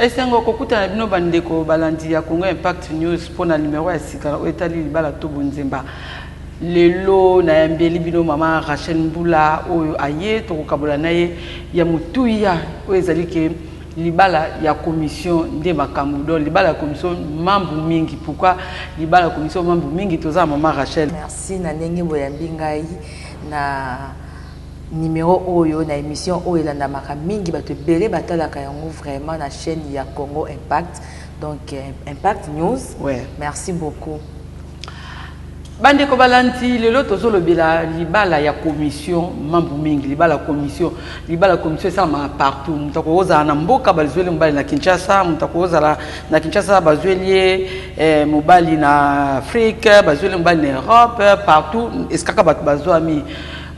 esengo kokuta na bino bandeko balandi ya Congo Impact News pour na numéro ya sika etali libala to bonzemba lelo na yambeli bino mama Rachel Mbula oyo aye to kokabola naye ya mutuya oyo ezali ke libala ya commission nde makambo libala ya commission mambo mingi pourquoi libala ya commission mambo mingi toza mama Rachel. Merci na ndenge boyambi ngai na numéro oyo na émission oyo elanda maka mingi bato belé batalaka yango vraiment na chaîne ya Congo Impact donc Impact News. Ouais. Merci beaucoup. Bandeko balanti lelo tozolobela libala ya commission mambo mingi libala commission ça ma partout mutakoza na mboka bazwele mbali na Kinshasa mutakoza na Kinshasa bazwele mobali na Afrique bazwele mbali na Europe partout eskaka bat bazwami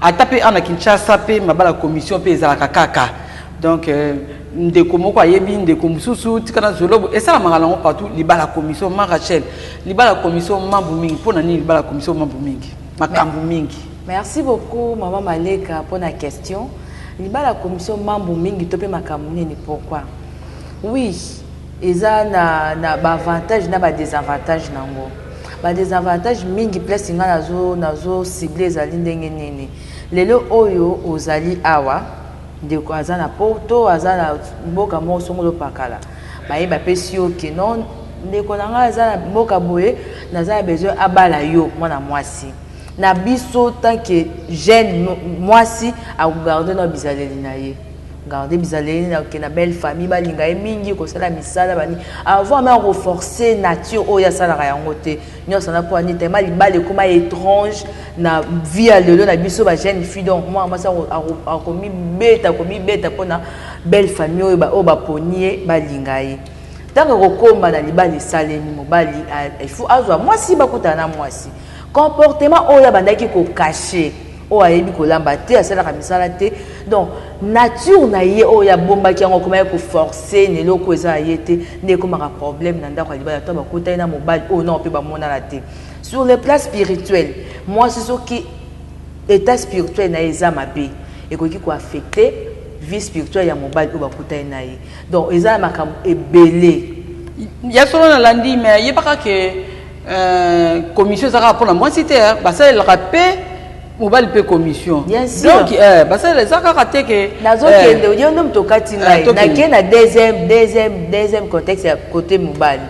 atape ana Kinshasa pe mabala commission pe ezalaka kaka donc ndeko moko ayebi ndeko mususu tikana zolobo esala mangalango partout libala commission ma Rachel libala commission mambo mingi pona ni libala commission mambo mingi makambo mingi. Merci beaucoup maman Maleka pour la question. Libala commission mambo mingi topé makambo nini pourquoi? Oui, eza na ba avantage na ba désavantage nango. Ba désavantage mingi place nga nazo cibler ezali ndenge nini. Lelo oyo ozali awa ndeko aza na poto aza na mboka mo songolo pakala bayeba pesi yo ke non ndeko nanga aza na mboka boye naza besoin abala yo mwana mwasi na biso tant que jeune mwasi a garder na bizaleli na ye garder bizaleli na belle famille balinga e mingi ko sala misala bani avant même renforcer nature oya sala ka yango te nyosa na po ani tema libale kuma étrange na vie à lelo na biso ba jeune fille donc moi ça a komi beta pona belle famille oyo ba ponie balinga ye tant que kokomba na libale saleni mobali il faut azwa mwasi bakuta na mwasi comportement oya bandaki ko cacher o ayebi ko lamba te asala ka misala te donc nature na ye o ya bomba ki yango kuma ko forcer ne loko eza yete ne ko maka problème na ndako libala to ba kota na mobile o non pe ba mona la te sur le plan spirituel moi c'est ce qui état spirituel na eza mabe et ko ki ko affecter vie spirituelle ya mobile o ba kota na ye donc eza maka ebele ya solo na landi mais yebaka ke commission ça rapport na moi c'était ba ça le rappel mobile pe commission bien sûr donc parce que les akaka te que nazo kende yo ndo mtokati ngai na ke na deuxième contexte ya côté mobile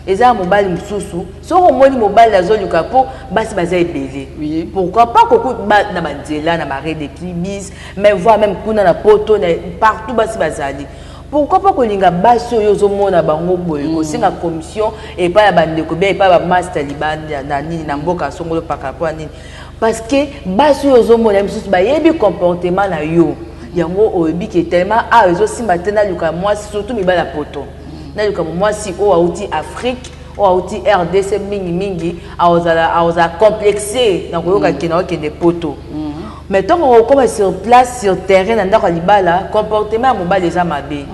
eza mobile msusu soko moni mobile nazo luka po basi baza ebele oui pourquoi pas koku na banzela na marée de clibis mais voir même kuna na poto na partout basi bazali pourquoi pas kolinga basi oyo zomona bango boye ko singa commission et pas ya bandeko bien et pas ba master libanda na nini na mboka songolo paka po nini parce que basi ozomona misusu bayebi comportement na yo yango oyebi ke tellement ezo simba tena luka mwasi surtout mibala poto na luka mwasi o auti Afrique o auti RDC mingi aoza complexé na koyoka kena okende poto mais tant on commence sur place sur terrain na ndako libala comportement mobile eza mabe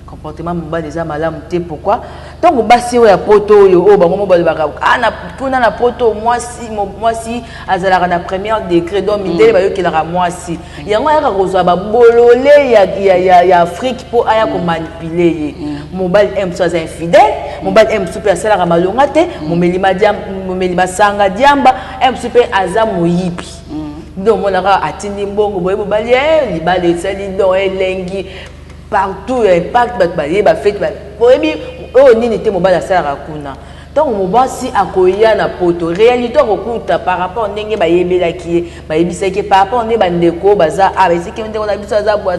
comportement mobile eza malamu te pourquoi tant basi o ya poto yo o bango mobile baka ana kuna na poto mwasi azalaka na premier degré donc mindele bayokelaka mwasi yango ayaka kozwa babolole ya Afrique po aya ko manipuler ye mobile aime soit infidèle mobile aime super asalaka malonga te momelima sanga diamba aime super aza moyibi donc monaka atindi mbongo boye mobile libale esali donc elengi partout impact ba fait boyebi o nini te mobile asalaka kuna donc mobasi akoya na poto réalité kokuta par rapport ndenge bayebelaki bayebisaki par rapport ndenge bandeko baza abesiki ndeko na biso azabu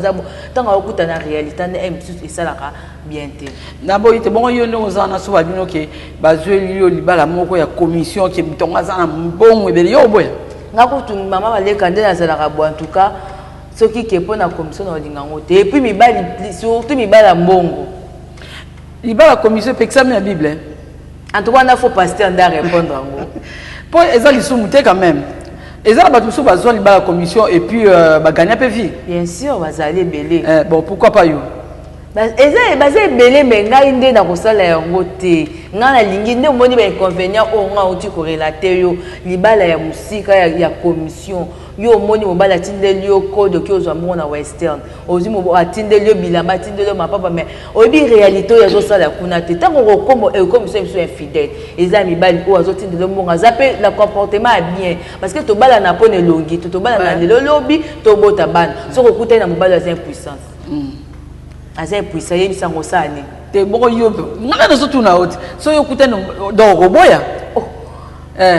tant kokuta na réalité ne M6 esalaka bien te na boyi te bongo yo ndongo za na so babino ke bazweli yo libala moko ya commission ke bitonga za na mbongo ebele yo boya ngakutu mama baleka ndena azalaka bo en tout cas ce qui est pour la commission na lingango te et puis mibali surtout mibala mbongo libala commission pe examen la Bible en tout cas il faut pasteur nda répondre ngo pour ezali sumu te quand même ezala batu so bazwa libala commission et puis ba gagner pe vie bien sûr bazali belé bon pourquoi pas yo bazali belé mais ngai nde na kosala yango te nga na lingi nde moni ba inconvénient o nga uti ko relater yo libala ya musika ya commission yo moni mobala tindeli yo code ki ozwa mona western ozi mo atindeli yo bilamba tindeli yo mapapa mais obi réalité ya zo sala kuna te tango kokombo e comme ça so infidèle eza mibali o azo tindeli monga zape la comportement bien parce que to bala na pone longi to bala na lelo lobi to bota bana so ko kuta na mobala za impuissance aza impuissant yebi sango sani te boko yo ngana na sotu na oti so yo kuta do roboya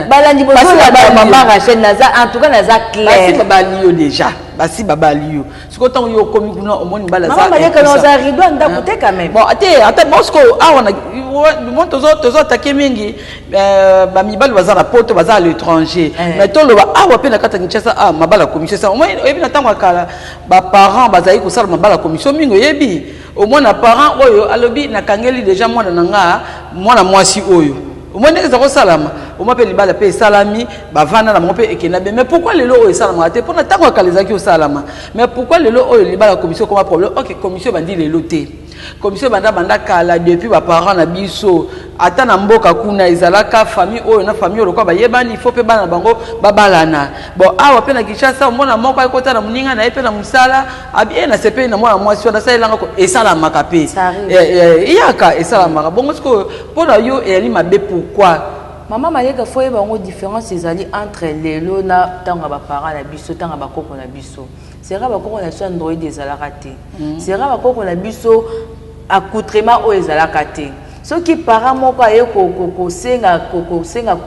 balandi bozo la maman Rachel naza en tout cas naza clair basi babali yo déjà basi babali yo siko tango yo komi kuna omoni bala za maman baleka na za rido nda kuté quand même bon ate bosko awana mon tozo attaquer mingi ba mibali baza na poto baza à l'étranger mais to lo ba awa pe na kata Kinshasa mabala commission ça omoni ebi na tango akala ba parents bazali ko sala mabala commission mingo yebi au moins na parent oyo alobi na kangeli déjà mwana nanga mwana mwasi oyo au moins ndeza ko salama au moins pe libala pe salami bavana na mope ekena mais pourquoi lelo oyo salama te pona tango akalezaki o salama mais pourquoi lelo oyo libala commission comme problème OK commission bandi lelo te commission banda kala depuis ba parents na biso ata na mboka kuna ezalaka famille oyo na famille oyo kwa bayebani il faut pe bana bango babalana bon awa pe na Kinshasa mona moko akota na muninga na epe na musala abi na sepe na mwana mwasi na sailanga ko esala makape iyaka esala maka bongo siko pona yo eli mabe pourquoi maman maleka foye bango différence ezali entre lelo na tanga ba parents na biso tanga ba koko na biso sera ba koko na so android ezalaka te sera ba koko na biso accoutrement o ezalaka te ce qui parent moko aye ko senga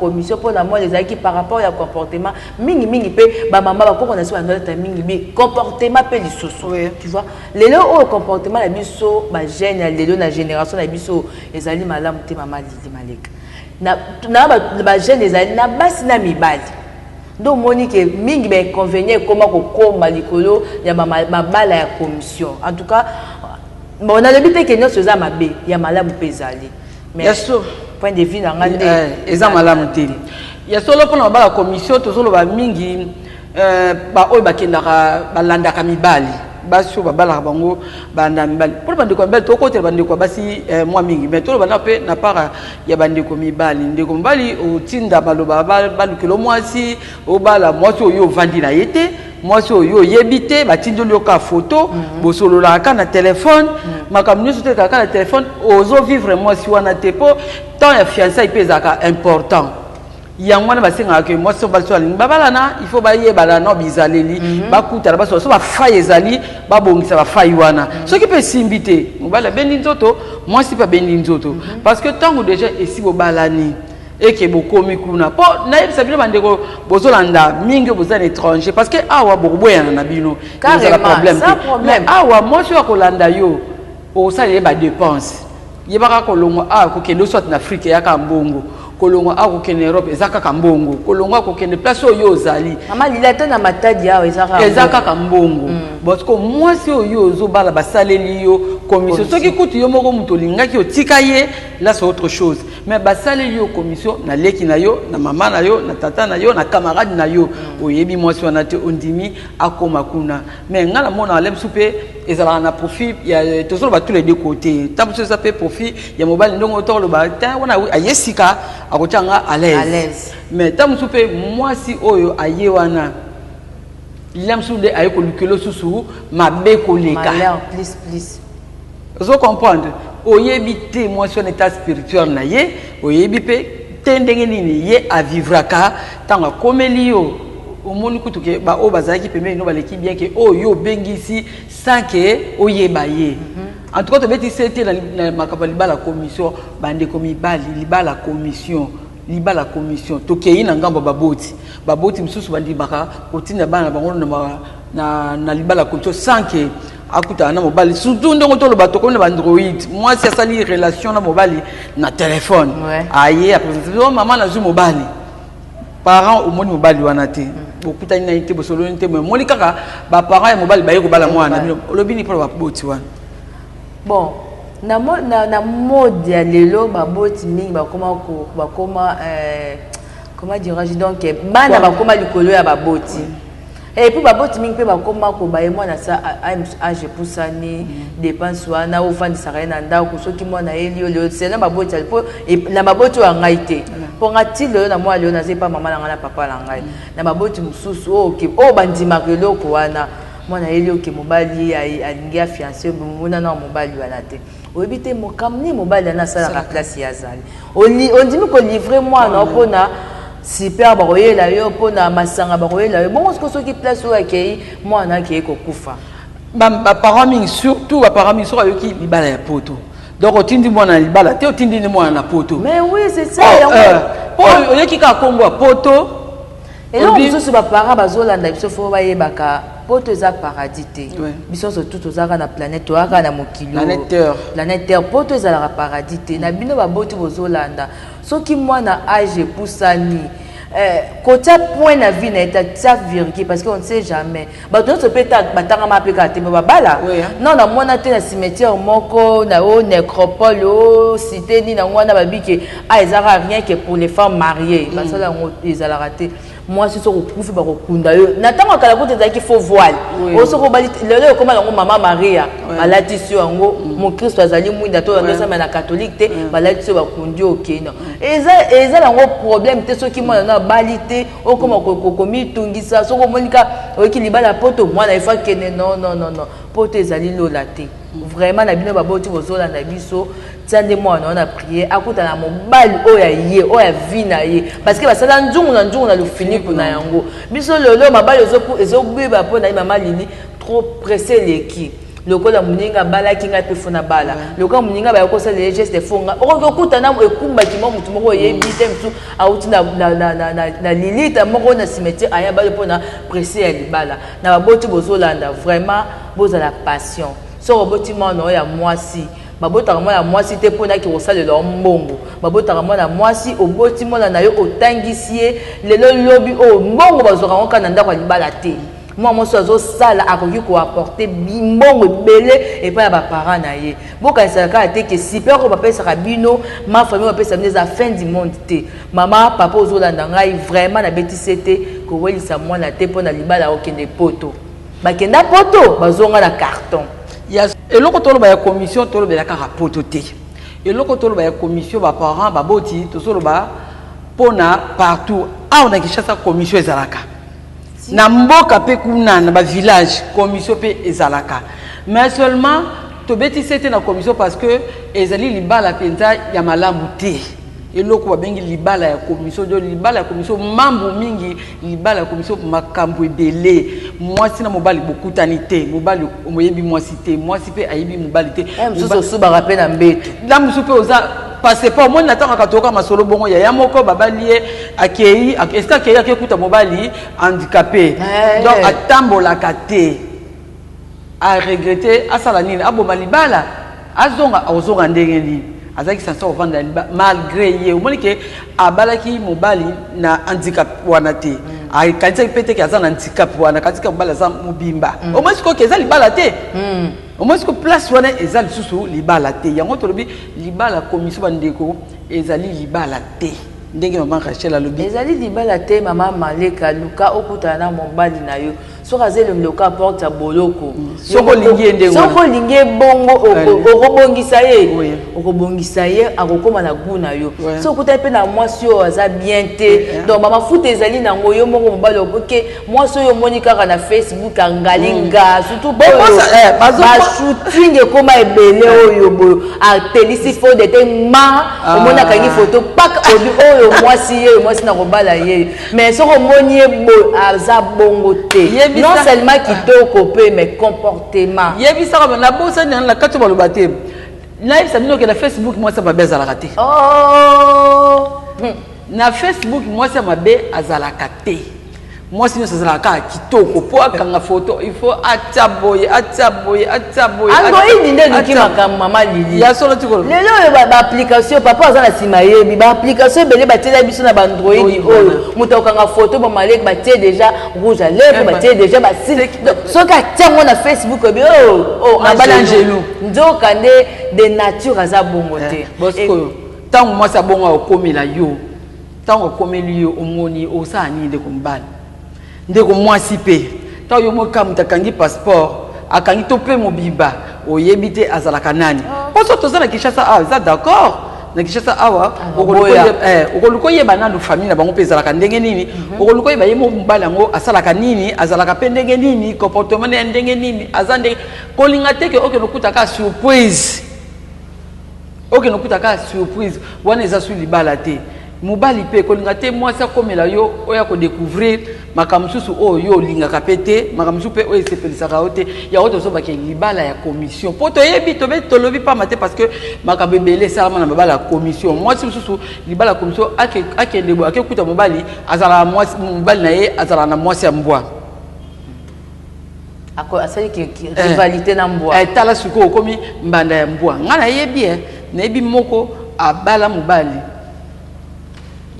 commission pour la moi les qui par rapport au comportement mingi pe ba mama ba koko na so android ta mingi bi comportement pe lisusu tu vois lelo o comportement na biso ba jeune lelo na génération na biso ezali malamu te mama Lili Maleka na ba jeune ezali na basi na mibali donc monique mingi ben convenient comment ko koma likolo ya mabala ya commission en tout cas bon on a l'habitude que nous faisons mabe ya malamu pezali mais point de vue na ngande eza malamu te ya solo pona mabala commission to solo ba mingi ba oyo bakendaka balandaka mibali baso babala bango banda mibali pour bandeko mibali to côté bandeko basi moi mingi mais to bana pe na para ya bandeko mibali ndeko mibali otinda baloba balukelo mwasi obala mwasi oyo vandi na yete mwasi oyo yebite batindoli yoka photo bosolola ka na téléphone makamnyo sote ka na téléphone ozo vivre mwasi wana te po temps ya fiançailles pezaka important yangwana basenga ke mwasi baso alingi babalana il faut baye balana bizaleli bakuta baso so ba faille ezali babongisa ba faille wana soki pe simbité mobala bendi nzoto mwasi pa bendi nzoto parce que tango déjà esi bobalani eke bokomi kuna po na yebisa bino bandeko bozolanda mingi bozana étranger parce que awa bokoboyana na bino carrément problème sans problème awa mwasi wa kolanda yo osala ba dépense yebaka kolongo ko kendo soit na Afrique yaka mbongo kolongo akokende Europe ezaka kambongo kolongo akokende place oyo ozali mama lilata na matadi yawe ezaka kambongo parce que mwasi oyo ozobala basaleli yo commission soki kutu yo moko muto lingaki otika ye là c'est autre chose mais basaleli yo commission na leki na yo na mama na yo na tata na yo na camarade na yo oyebi mwasi wana te ondimi akoma kuna mais ngala mona alem soupe ezala na profit ya tosolo ba tous les deux côtés tabuso ça fait profit ya mobile ndongo tolo ba ta wana ayesika akochanga à l'aise mais tamusu pe mwasi oyo aye wana lamsude aye ko lukelo susu mabe ko leka please vous comprendre oyebi te mwasi en état spirituel na ye oyebi pe tendenge nini ye a vivre ka tanga komeli yo omoni kutuke ba o bazaki pembe no baleki bien que oyo bengisi sans que oyeba ye en tout cas to beti c'était na makabali bala commission bande komibali libala commission to kei na ngambo baboti msusu bandi baka kotina bana bango na libala commission sans que akuta na mobali surtout ndongo to lo bato comme na Android moi c'est ça li relation na mobali na téléphone aye après maman na zu mobali parents au moni mobali wana te okuta na ite bosolo nte mais moli kaka ba parents ya mobali baye ko bala mwana lobini pour ba boti wana bon na mode ya lelo baboti mingi bakoma comment dirais-je donc bana bakoma likolo ya baboti et puis baboti mingi pe bakoma ko baye mwana sa age pusani dépense wana ofandi sarena ndako soki mwana elio le c'est na baboti alpo na baboti wa ngaite pour ngati le na moi le na pas maman na papa na ngai na baboti mususu o bandima keloko wana mwana eli oke mobali alingi fiancé mona na mobali wana te obité mokamni mobali na sala la place ya zali on dit ko livrer moi na pona super baroyela yo pona masanga baroyela yo bon ce qui place o akei mwana ki ekokufa ba parents mingi surtout ba parents mingi so yoki libala ya poto donc otindi mwana libala te otindi ni mwana na poto mais oui c'est ça o yoki ka kombo poto et là on se ba parents bazolanda biso fo bayebaka poto eza paradis te biso surtout tozaka na planète toaka na mokilo planète terre poto ezalaka paradis te na bino baboti bozolanda soki mwana âge epusani côté point na vie na état ça virgule parce qu'on ne sait jamais ba to se peta batanga mapeka te ba bala non na mwana te na cimetière moko na o nécropole o cité ni na mwana babike ezara rien que pour les femmes mariées parce que là ezala raté moi si so kufi ba kokunda yo natanga kala kote zaki faux voile o so ko bali lelo comme la maman Maria balati yango mon Christ azali mwinda to yango sama na catholique te balati ba kundi okena eza la problème te soki mwana na balite o koma kokomi tungisa soko monika oki libala poto mwana ifa kene non poto ezali lola te vraiment na bino baboti bozola na biso tiande mwana on a prié akuta na mobali oya ye oya vina ye parce que basala nzungu na le Philippe na yango biso lolo mabali ezogbiba pona mama Lili trop pressé leki lokola muninga bala kinga pe fona bala lokola muninga ba yokosa les gestes fonga okuta na ekumba kimo mutu moko yebi te mutu auti na Lilita moko na cimetière aya bala pona pressé ya libala na baboti bozolanda vraiment bozala passion so roboti mwana ya mwasi babotaka mwana mwasi te pona ki rosalela mbongo babotaka mwana mwasi oboti mwana na yo otangisie lelo lobi o mbongo bazoka ngoka na ndako libala te moi moso azo sala akoki ko apporter bimbongo belé et pas ba parents na ye boka sala te que super ko papa saka bino ma famille papa samedi za fin du monde te mama papa ozolanda ngai vraiment na betisete ko welisa mwana te pona libala okende poto bakenda poto bazonga na carton et loko tolo ba commission tolo be la ka poto te et loko tolo ba commission ba parents ba boti to solo ba pona partout on a Kinshasa commission ezalaka na mboka pe kuna na ba village commission pe ezalaka mais seulement to beti c'était na commission parce que ezali libala penza ya malamu te eloko babengi libala ya commission do libala ya commission mambo mingi libala ya commission makambo ebele mwasi na mobali bokutani te mobali omoyebi mwasi te mwasi pe ayebi mobali te mususu so ba rappel na mbeto la mususu pe oza passeport moi nataka katoka masolo bongo ya moko babali akei est-ce akei akekuta mobali handicapé donc atambola kate a regretter asala nini aboma libala azonga ndenge ni azaki sansa ovanda malgré ye omonike abalaki mobali na handicap wana te akanisa pete ke azana handicap wana katika mobali za mobimba omoniko ke ezali libala te omoniko place wana ezali susu libala te yango tolobi libala commission bandeko ezali libala te ndenge maman Rachel alobi ezali libala te mama Maleka luka okutana na mobali na yo soka zelo mloka porte ya boloko soko lingi ndengo soko lingi bongo okobongisa ye akokoma na guna yo so kuta pe na mwasi yo aza bien te donc mama futa ezali na ngoyo moko mobali okoke mwasi yo moni kaka na Facebook angalinga surtout ba shooting ekoma ebele oyo boyo atelisi fo de te ma omona kangi photo pak obi oyo mwasi ye mwasi na kobala ye mais soko moni bo aza bongo te non seulement kitoko pe mais comportement yebisa ka na bosa na la katu baloba te live sabino ke na Facebook moi ça mabe azalaka te na Facebook moi ça mabe azalaka te moi sinon ça azalaka kitoko po akanga photo il faut ataboye android nde duki makam mama Lili ya solo tikolo lelo ba application papa azala sima yebi ba application bele batela biso na ba android oyo muta okanga photo ba malek batie déjà rouge à lèvres batie déjà ba soka tiango na Facebook bi Angelo ndoka nde de nature aza bongo te bosko tango moi ça bongo okomela yo tango okomeli yo omoni osani nde kombala ndeko mwasi pe ta yo moka mutakangi passeport akangi to pe mobiba oyebite azalaka nani poso tozana Kinshasa za d'accord na Kinshasa awa okoluko yeba na famille na bango pezala ka ndenge nini okoluko yeba yemo mobali yango asalaka nini azalaka pe ndenge nini comportement ya ndenge nini azande kolinga teke oke nokutaka surprise wana eza su libala te mobali pe kolinga te mwasi akomela yo oya ko découvrir makamsusu oyo lingaka pete makamsusu pe oyo sepelisaka yo te ya oto so bake libala ya commission poto yebi to be tolobi pa mate parce que makabebele salama na babala ya commission mwasi mususu libala ya commission ake ndebo ake kuta mobali azala mwasi mobali na ye azala na mwasi ya mbwa ako asali ki rivalité na mbwa tala suko okomi mbanda ya mbwa ngana yebi na yebi moko abala mobali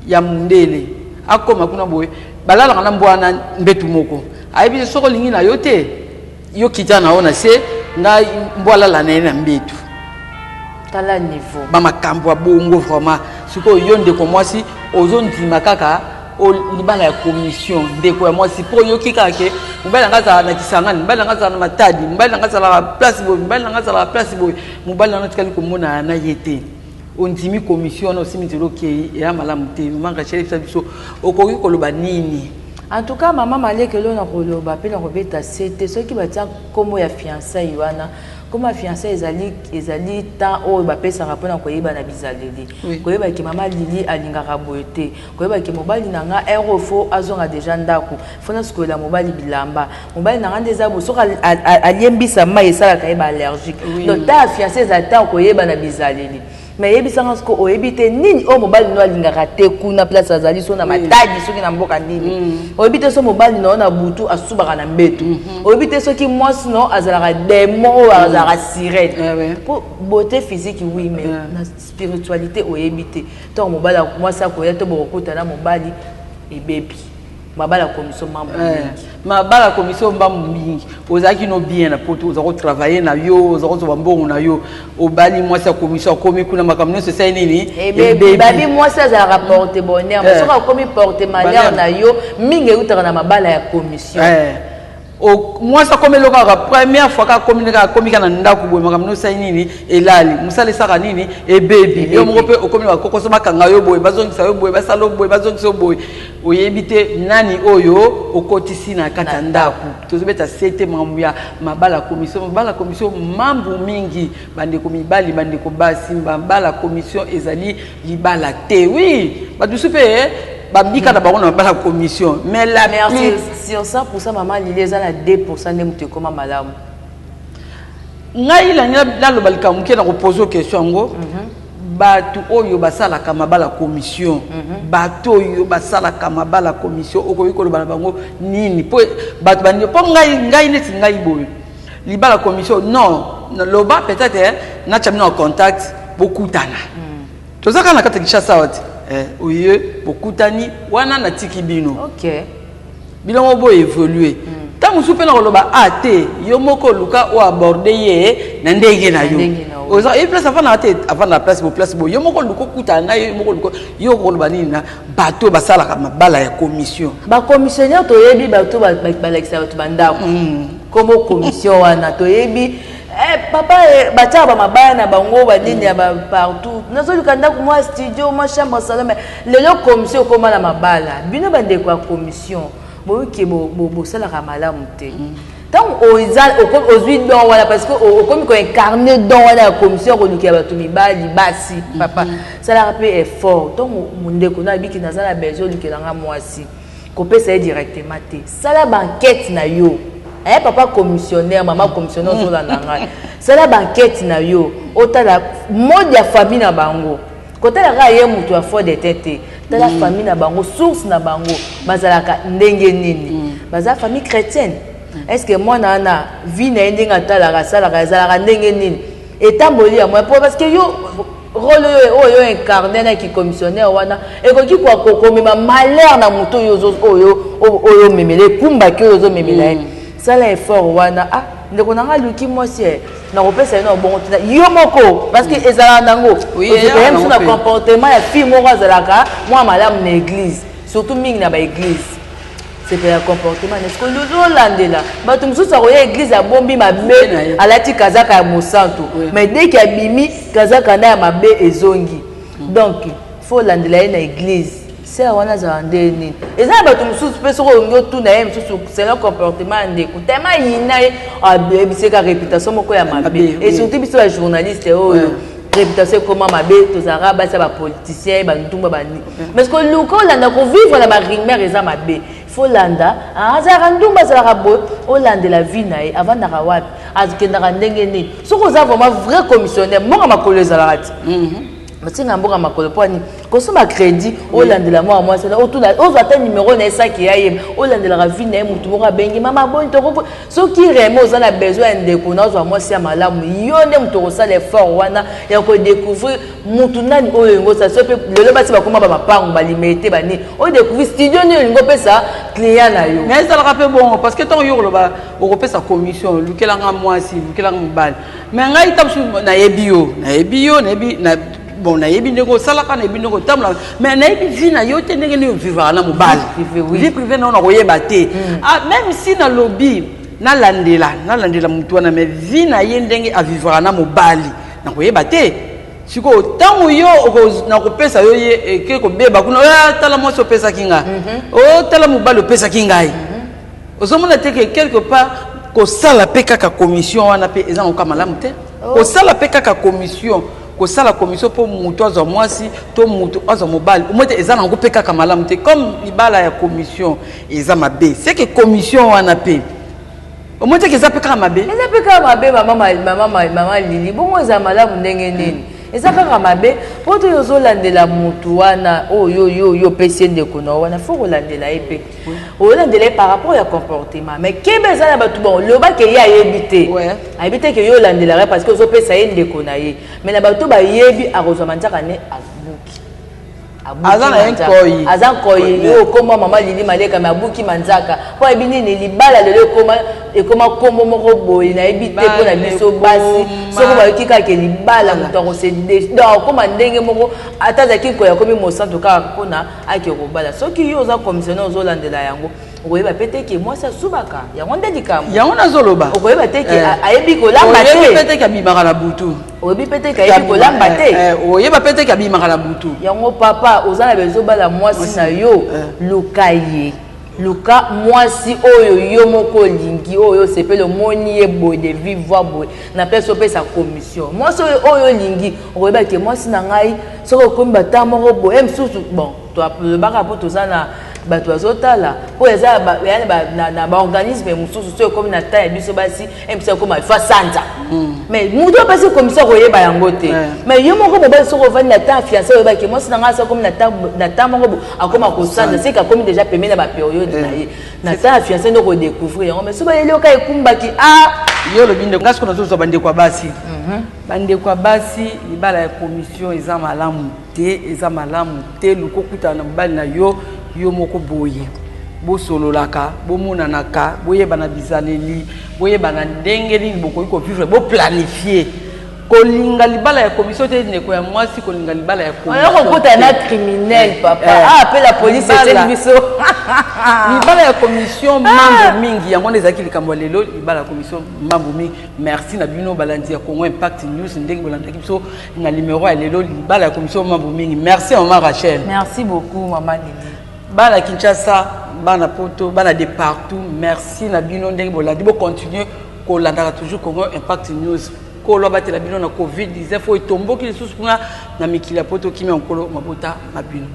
ya mundele akoma kuna boye balala kana mbwana mbetu moko ayebi soko lingi na yote yo kitana ona se nga mbwala la na mbetu tala niveau ba makambo bongo vraiment siko yonde ko mwasi ozondima kaka o libala ya commission ndeko ya mwasi po yo kikake mbala ngaza na kisangani mbala ngaza na matadi mbala ngaza la place boy mbala ngaza la place boy mbala na tikali ko mona na yete on dimi commission na aussi mitelo ke ya malamu te manga chef biso okoki koloba nini en tout cas maman Maleka lo na koloba pe na kobeta sete soki batia komo ya fiançailles wana comme fiançailles ezali temps o ba pesa rapona koyeba na bizaleli koyeba ki mama Lili alingaka boyete koyeba ki mobali nanga erofo azonga déjà ndako fona skola mobali bilamba mobali nanga ndeza bosoka aliembisa mai esala kayeba allergique donc ta fiançailles ata koyeba na bizaleli mais yebi sanga sko oyebite nini o mobali no alingaka te kuna place azali so na matadi soki na mboka nini oyebite so mobali no na butu asubaka na mbetu oyebite soki mwasi no azalaka démon o azalaka sirène pour beauté physique oui mais na spiritualité oyebite to mobali mwasi akoya to bokuta na mobali ebebi mabala commission mambo mabala commission mambo mingi ozaki no bien na poto ozako travailler na yo ozako zo mbongo na yo obali mwasi commission komi kuna makamno se sai nini baby mwasi za rapporter bonheur mais soka komi porter malheur na yo mingi utaka na mabala ya commission o mwasa komeloka ka première fois ka komika na ndako boye makamno sai nini elali musale saka nini baby yo moko pe okomela kokoso makanga yo boye bazongisa yo boye basalo boye bazongisa boye oyebite nani oyo okotisi na kata ndako tozobeta sete mambu ya mabala commission mambu mingi bande ko mibali bande ko basi mabala commission ezali libala te oui badusu pe babika na bango na bala commission mais la merci sur 100% maman Lili eza na 2% ne mutu koma malamu ngai la lobalika muke na poser question ngo batu oyo basala ka mabala commission batu oyo basala ka mabala commission okoyi ko lobala bango nini po batu bandi po ngai neti ngai boyo libala commission non loba peut-être na chamina en contact bokutana tozaka na kata Kinshasa wati oye bokutani wana na tiki bino OK bilongo bo évoluer tangu soupe na koloba ate yo moko luka o aborder ye na ndenge na yo oza e place avant na ate avant na place bo yo moko luko kutana yo moko luko yo koloba nini na bato basala ka mabala ya commission ba commissionnaire to yebi bato ba l'exa bato bandako comme commission wana to yebi papa bacha ba mabaya na bango ba nini ya ba partout nazo lukanda ko moi studio moi chambre salon mais lelo commission koma na mabala bino bande kwa commission bo ke bo sala ka malamu te tant ozwi don wala parce que okomi ko incarner don wala la commission ko lukia ba tumibali basi papa sala rapé effort tant monde ko na biki na sala besoin lukela nga mwasi ko pesa directement te sala banquette na yo papa commissionnaire maman commissionnaire sur la nanga c'est la banquette na yo otala mode ya famille na bango kotala ka ye mutu a fort de tête tala famille na bango source na bango bazalaka ndenge nini baza famille chrétienne est-ce que moi na vie na ndenge tala sala zalaka ndenge nini etamboli ya moi parce que yo rôle yo incarné na ki commissionnaire wana et ko ki kwa komema malheur na mutu oyo memele kumba ki oyo memela sala effort wana ndeko nanga luki mwasi na kopesa eno bongo tina yo moko parce que ezala nango même sur le comportement ya fille moko azalaka moi malamu na église surtout mingi na ba église c'est pour le comportement est-ce que nous landela bato mususu akoya église ya bombi mabe alati kazaka ya mosantu mais dès qu'il abimi kazaka na ya mabe ezongi Donc, il faut l'andela dans l'église. C'est à wana za ndeni. Et ça ba tout sous pe soko ngo tout na même sous c'est leur comportement ndeko. Tellement yina a c'est ka réputation moko ya mabe. Et surtout biso les journalistes réputation comment mabe to zara ba ça ba politicien ba ntumba ba ni. Mais ce que le ko landa ko vivre la ba rimère eza mabe. Faut landa azara ndumba za rabo Hollande la vie na avant na rawat azikenda ndenge ni. Soko za vraiment vrai commissionnaire mo ma collègue za la rat. Mais mboka makolo poni kosoma crédit olandela moi c'est là autour autre numéro na ça qui aye olandela ravine mutu moko bengi mama bon to ko so qui remo za na besoin de konazo moi si malamu yone mutu ko sala effort wana ya ko découvrir mutu nani oyo ngo ça so pe lelo basi ba koma ba mapango ba limité ba ni o découvrir studio ni ngo pesa client na yo mais ça le rappelle bon parce que ton yo ba o pesa commission lukelanga moi si lukelanga mbali mais ngai tapsu na ebio na bon na yebi ndeko salaka na yebi ndeko tamla mais na yebi vie na yo te ndenge ni vivre na mobali vie privée na ko yeba te même si na lobby na landela mutu wana mais vie na ye ndenge a vivre na mobali na ko yeba te siko tango yo na ko pesa yo ye ke ko beba kuna tala mo so pesa kinga tala mobali pesa kinga ozomona te que quelque part ko sala pe kaka commission wana pe eza ko malamu te ko sala pe kaka commission ko sala commission pour mutu azo mwasi to mutu azo mobali omote eza na ngope kaka malamu te comme libala ya commission eza mabe c'est que commission wana pe omote ke eza pe kaka mabe eza pe kaka mabe mama Lili bongo eza malamu ndenge nini eza kaka mabe po to yozolandela mutu wana yo pesi ndeko na wana faut kolandela ye pe olandela par rapport ya comportement mais kebe eza na batu bon loba ke ye ayebi te ayebi te ke yo olandela parce que ozopesa ye ndeko na ye mais na batu bayebi akozwa manzaka ne abuki aza nkoyi yo okoma mama Lili Maleka me abuki manzaka po ayebi nini libala lelo ekoma kombo moko boye nayebi te mpo na biso basi soko bayoki kaka libala moto akose donc okoma ndenge moko ata azalaki koya komi mosantu kaka mpona ake kobala soki yo oza commissionnaire ozolandela yango okoyeba pe te ke mwasi asubaka yango nde likambo yango nazoloba okoyeba te ke ayebi kolamba te oyebi pe te ke abimaka na butu oyebi pe te ke ayebi kolamba te oyeba pe te ke abimaka na butu yango papa oza na bezobala mwasi na yo luka ye luka mwasi oyo yo moko lingi oyo sepele moni ye boye de vivre boye na pesa opesa commission mwasi oyo lingi okoyeba ke mwasi na ngai soki okomi bata moko boye msusu bon tolobaka po toza na bato bazotala po eza na baorganisme mosusu soki okomi na temps ya biso basi mpesa okoma ifa sanza mais mutu opesi commission koyeba yango te mais yo moko mobali soki ovandi na temps fiancé oyebaki mwasi na ngai soki okomi na temps moko akoma kosanza seki akomi déjà pembe na bapériode na ye na temps ya fiancé nde kodécouvrir yango mais so bayeli oka ekumbaki yo lobi ndeko ngasi kona tozwa bandeko ya basi bandeko ya basi libala ya commission eza malamu te luko kutana na mobali na yo moko boye bosololaka bomonanaka boyebana bizaleli boyebana ndenge nini bokoki kovivre boplanifier kolinga libala ya commission te ndeko ya mwasi kolinga libala ya commission okokota na criminel papa appelle la police et biso libala ya commission mambo mingi yango ezalaki likambo lelo libala ya commission mambo mingi merci na bino balandi ya Congo Impact News ndenge bolandaki biso na numéro ya lelo libala ya commission mambo mingi merci maman Rachel merci beaucoup maman Lili bana Kinshasa bana Poto bana de partout merci na bino ndenge bolandi bo continuer ko landaka toujours Congo Impact News ko lobate la bino na COVID-19 fo etomboki lisusu kuna na mikili ya Poto kimi onkolo mabota na bino